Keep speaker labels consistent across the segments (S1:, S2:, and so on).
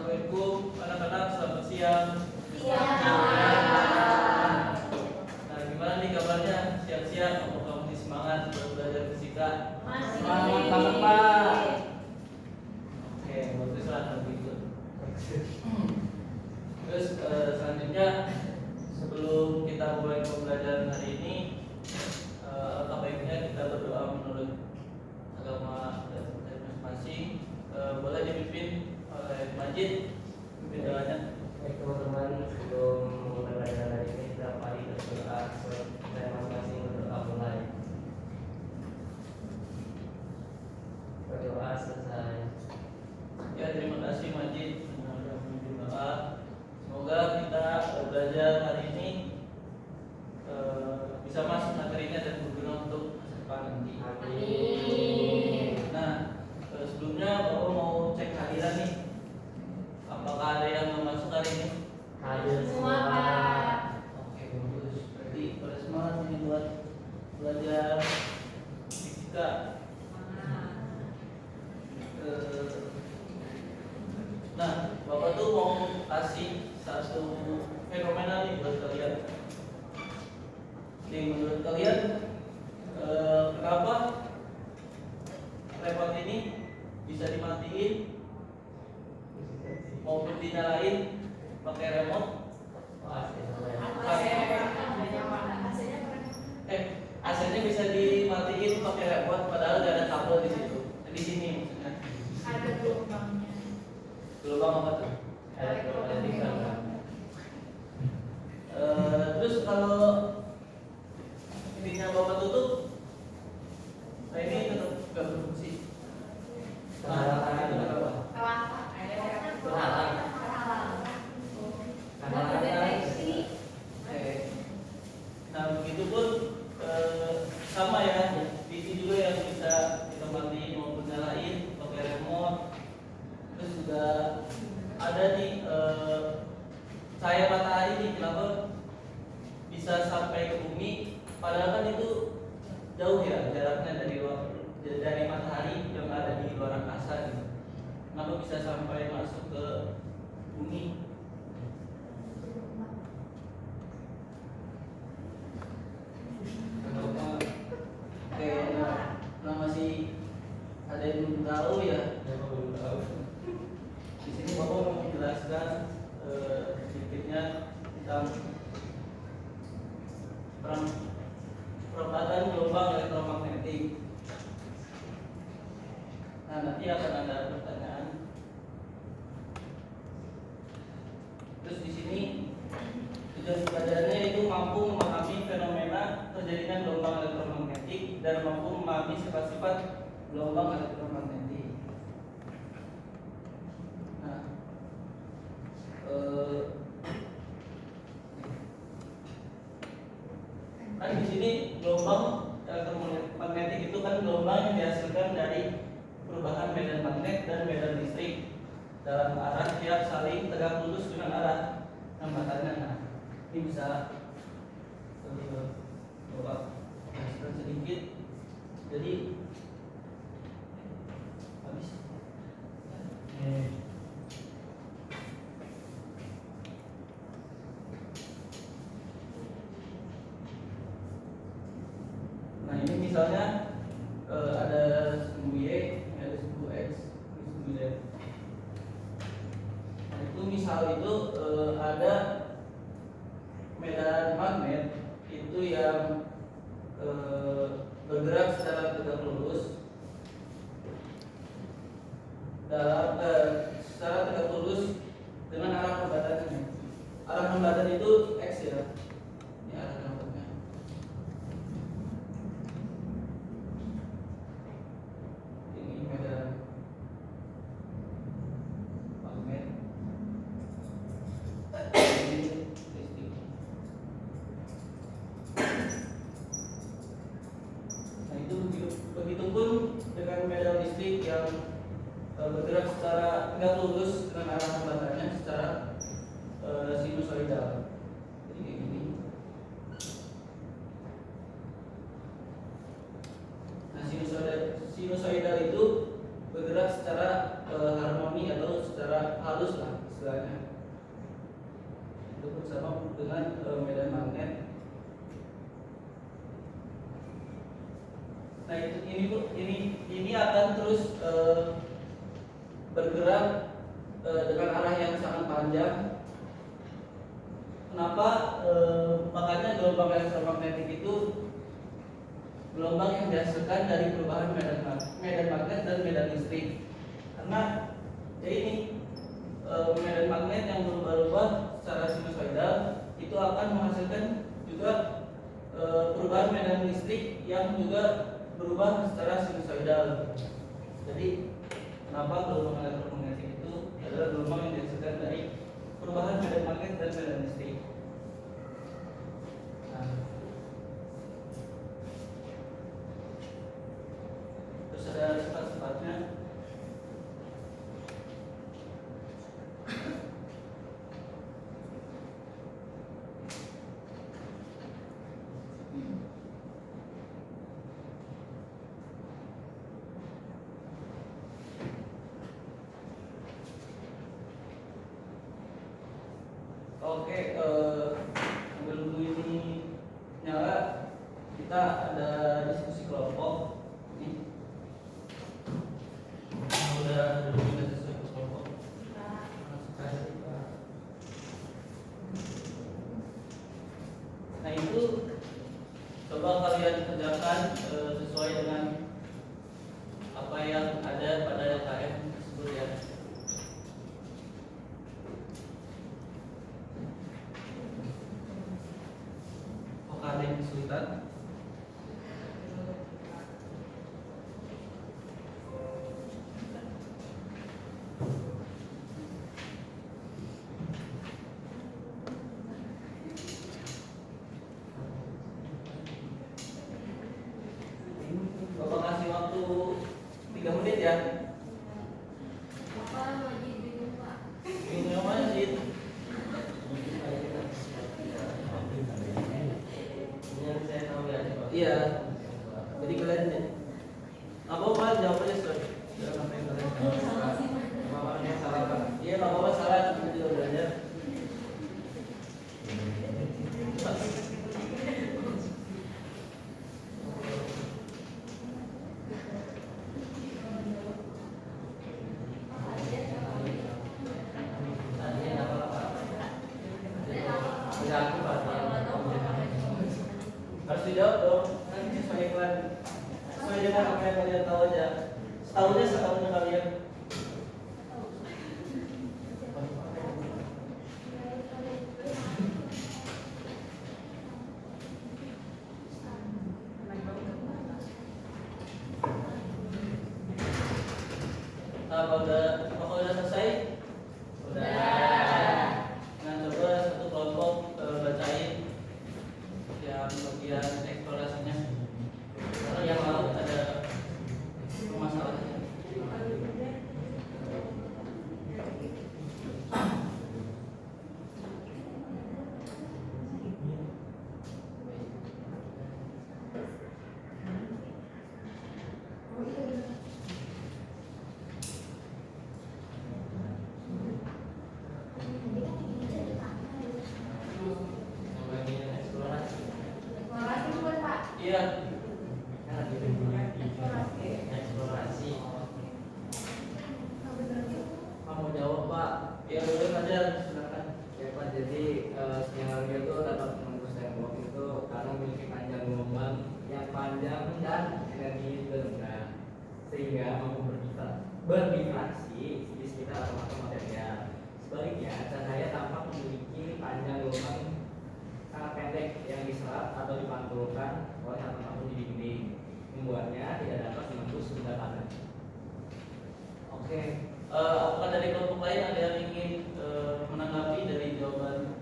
S1: Assalamualaikum anak-anak, selamat siang. Nah, gimana nih kabarnya? Siang-siang, apakah masih semangat untuk belajar fisika?
S2: Masih.
S1: Semangat Pak. Oke, baguslah kalau gitu. Terus selanjutnya sebelum kita mulai pembelajaran hari ini, alangkah baiknya kita berdoa menurut agama dan masing-masing. Boleh dipimpin oleh Majid, pimpin doanya.
S3: Baik teman-teman, sebelum mulai pelajaran hari ini kita mari berdoa dan masing-masing berdoa mulai. Berdoa selesai.
S1: Ya, terima kasih Majid sudah memimpin doa. Semoga kita belajar hari ini bisa masuk materinya dan berguna untuk masa depan nanti.
S2: Amin.
S1: Nah, sebelumnya Bapak mau cek hadiran nih. Apakah ada yang mau masuk hari ini?
S3: Hadir
S2: Semua,
S3: semua.
S2: Pak.
S1: Oke, bagus. Berarti pada semangat ini buat belajar fisika. Nah, Bapak tuh mau kasih satu fenomena nih buat kalian. Jadi menurut kalian kenapa repot ini bisa dimatiin maupun dinyalain pakai remote? AC-nya bisa dimatiin pakai remote padahal gak ada kabel di situ. Di sini maksudnya.
S2: Ada gelombangnya.
S1: Gelombang apa tuh?
S3: Elektronika.
S1: Terus kalau pintunya Bapak tutup, nah ini tetap gak berfungsi.
S3: Kenapa?
S1: Kenapa? Nah, begitupun sama ya, TV juga yang bisa kita matiin maupun nyalain pakai remote. Terus juga ada nih cahaya matahari nih, kenapa bisa sampai ke bumi? Padahal kan itu jauh ya jaraknya dari matahari yang ada di luar angkasa gitu. Kenapa bisa sampai masuk ke bumi? Kayaknya masih ada yang belum tahu ya. Di sini Bapak mau menjelaskan sedikitnya tentang perempatan gelombang elektromagnetik. Nah, nanti akan ada pertanyaan. Terus di sini tujuan pelajarannya itu mampu memahami fenomena terjadinya gelombang elektromagnetik dan mampu memahami sifat-sifat gelombang elektromagnetik. Nah, kan di sini gelombang elektromagnetik itu kan gelombang yang dihasilkan dari perubahan medan magnet dan medan listrik dalam arah yang saling tegak lurus dengan arah hambatannya. Nah, ini bisa Bapak jelaskan sedikit. Jadi habis. Nah, ini misalnya ada sumbu Y, ada sumbu X, ini sumbu Z. Nah, itu misal itu ada medan magnet itu yang bergerak secara tegak lurus secara tegak lurus dengan arah hambatannya. Arah hambatan itu X ya. Ini arah hambatannya. Ini medan magnet. Ini listrik. Nah, itu begitupun dengan medan listrik yang bergerak secara tegak lurus dengan arah hambatannya secara sinusoidal. Jadi kayak gini. Nah, sinusoidal itu bergerak secara harmoni atau secara halus halus lah istilahnya. Itu bersama dengan medan magnet. Nah ini akan terus bergerak dengan arah yang sangat panjang. Kenapa? Makanya gelombang elektromagnetik itu gelombang yang dihasilkan dari perubahan medan magnet dan medan listrik. Karena ya ini medan magnet yang berubah-ubah secara sinusoidal itu akan menghasilkan juga perubahan medan listrik yang juga berubah secara sinusoidal. Jadi kenapa gelombang elektromagnetik itu adalah gelombang yang dihasilkan dari perubahan medan magnet dan medan listrik. Nah, terus ada sifat-sifatnya. Oke, sambil dulu ini nyala, kita ada diskusi kelompok. Ini udah dulu diskusi kelompok. Nah itu coba kalian kerjakan sesuai dengan apa yang ada pada LKM tersebut ya. Ada yang kesulitan? Bapak kasih waktu 3 menit ya.
S2: Bapak wajib bingung Pak.
S1: Bingung yang mana sih?
S3: Yang saya tahu ya, Pak.
S1: Iya. Jadi kalian apa jawabannya sesuai dengan apa yang kalian tahu.
S3: Bapaknya salah, Pak.
S1: Iya, nggak apa-apa salah, cuma juga belajar.
S3: Tidak aku, Pak.
S1: Harus dijawab dong. Nanti sesuai iklan. Sesuai dengan apa yang kalian tahu aja. Setahunnya kalian. Apakah udah selesai?
S2: Udah.
S1: Nah, coba satu kelompok bacain yang bagian eksplorasinya. Karena yang lalu ada masalahnya.
S3: Bagian eksplorasi.
S2: Makasih buat Pak.
S1: Iya.
S3: Eksplorasi.
S1: Kamu jawab Pak. Ya boleh aja, silakan.
S3: Ya Pak, jadi skenario itu dapat menembus tembok itu karena memiliki panjang gelombang yang panjang dan energi juga rendah, sehingga mampu berdifraksi di sekitar atom-atom material. Sebaliknya, cahaya tampak memiliki panjang gelombang sangat pendek yang diserap atau dipantulkan oleh atom-atom di dinding, membuatnya tidak dapat menembus benda padat.
S1: Oke. Apakah dari kelompok lain ada yang ingin menanggapi dari jawaban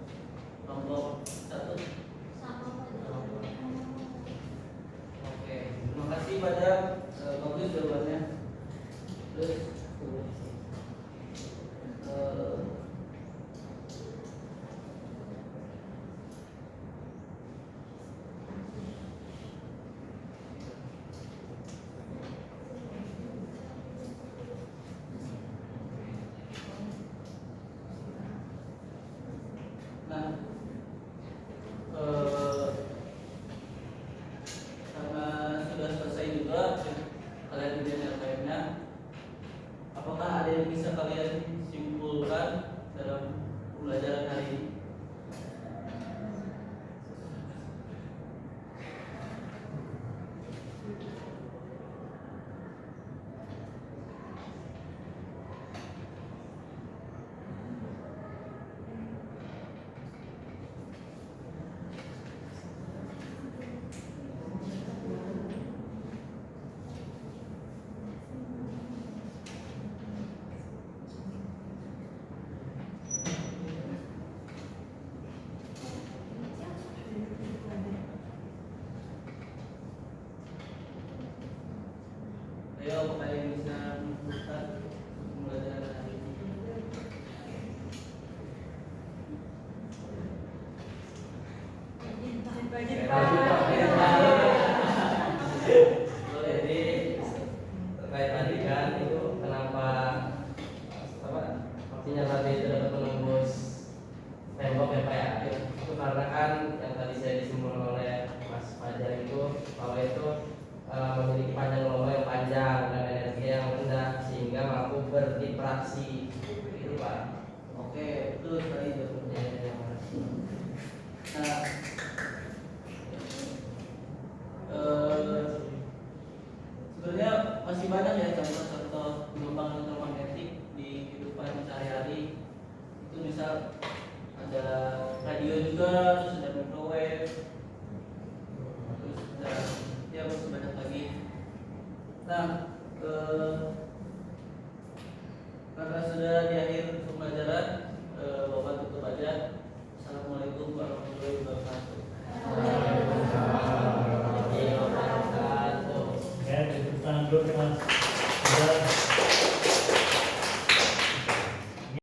S1: kelompok 1? Oke. Terima kasih pada bagus jawabannya. Terus Nah, karena sudah selesai juga kalian ujian yang lainnya, apakah ada yang bisa kalian simpulkan dalam pembelajaran hari ini? Ayo, apakah yang bisa menentukan pembelajaran hari ini?
S3: Jadi terkait tadi kan itu kenapa apa artinya tadi itu dapat menembus tembok ya Pak ya? Itu karena kan yang tadi saya disimpulkan oleh Mas Fajar itu bahwa itu memiliki panjang gelombang yang panjang dan energi yang rendah sehingga mampu berdifraksi itu Pak.
S1: Oke, betul sekali jawabannya. Nah, sebenarnya masih banyak ya contoh-contoh gelombang elektromagnetik di kehidupan sehari-hari. Itu misal ada radio juga, terus ada microwave, terus ada ya masih banyak lagi. Nah, karena sudah di akhir pembelajaran, Bapak tutup aja. Assalamualaikum warahmatullahi wabarakatuh.
S4: Ya, tepuk tangan dulu Mas.